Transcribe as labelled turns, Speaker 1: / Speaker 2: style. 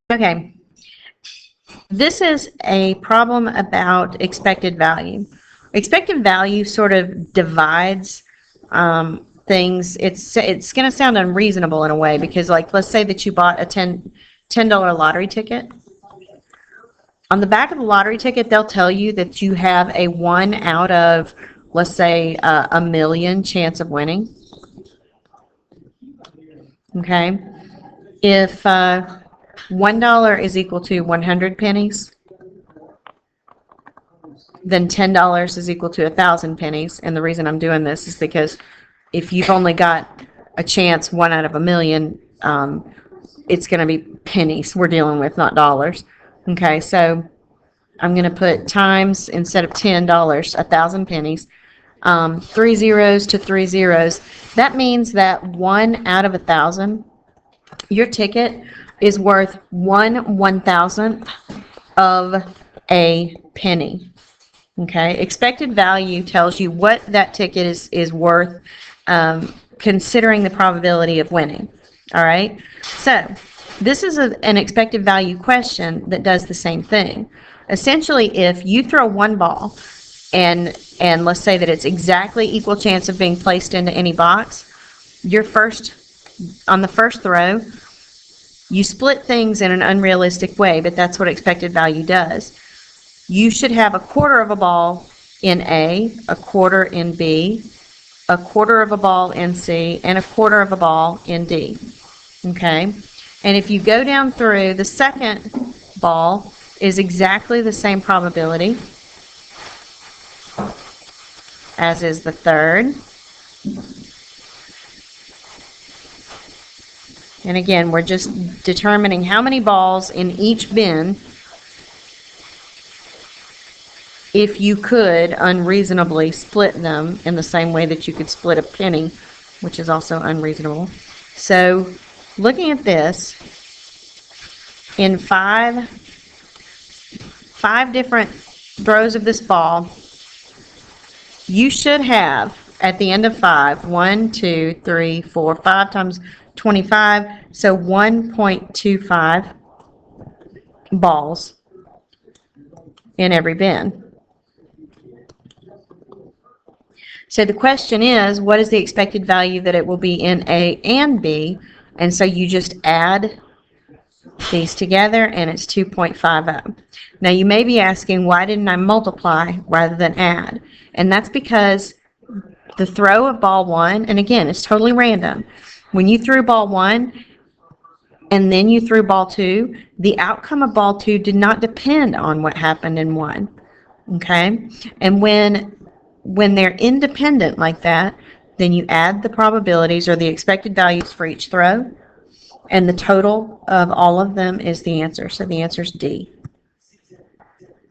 Speaker 1: Okay, this is a problem about expected value. Expected value sort of divides things. It's going to sound unreasonable in a way because, like, let's say that you bought a $10 lottery ticket. On the back of the lottery ticket, they'll tell you that you have a 1 out of, let's say, a million chance of winning. Okay, if $1 is equal to 100 pennies, then $10 is equal to 1,000 pennies. And the reason I'm doing this is because if you've only got a chance 1 out of a million, it's going to be pennies we're dealing with, not dollars. Okay, so I'm going to put times, instead of $10, 1,000 pennies. 3 zeros to 3 zeros. That means that 1 out of 1,000, your ticket is worth 1/1000th of a penny. Okay, expected value tells you what that ticket is worth, considering the probability of winning. All right, so this is an expected value question that does the same thing. Essentially, if you throw one ball and let's say that it's exactly equal chance of being placed into any box, on the first throw, you split things in an unrealistic way, but that's what expected value does. You should have a quarter of a ball in A, a quarter in B, a quarter of a ball in C, and a quarter of a ball in D. Okay? And if you go down through, the second ball is exactly the same probability as is the third. And again, we're just determining how many balls in each bin if you could unreasonably split them in the same way that you could split a penny, which is also unreasonable. So looking at this, in five different throws of this ball, you should have, at the end of 5, 1, 2, 3, 4, 5 times 25, so 1.25 balls in every bin. So the question is, what is the expected value that it will be in A and B? And so you just add these together, and it's 2.50. Now you may be asking, why didn't I multiply rather than add? And that's because the throw of ball 1, and again, it's totally random. When you threw ball 1 and then you threw ball 2, the outcome of ball 2 did not depend on what happened in 1. Okay? And when they're independent like that, then you add the probabilities or the expected values for each throw, and the total of all of them is the answer. So the answer is D.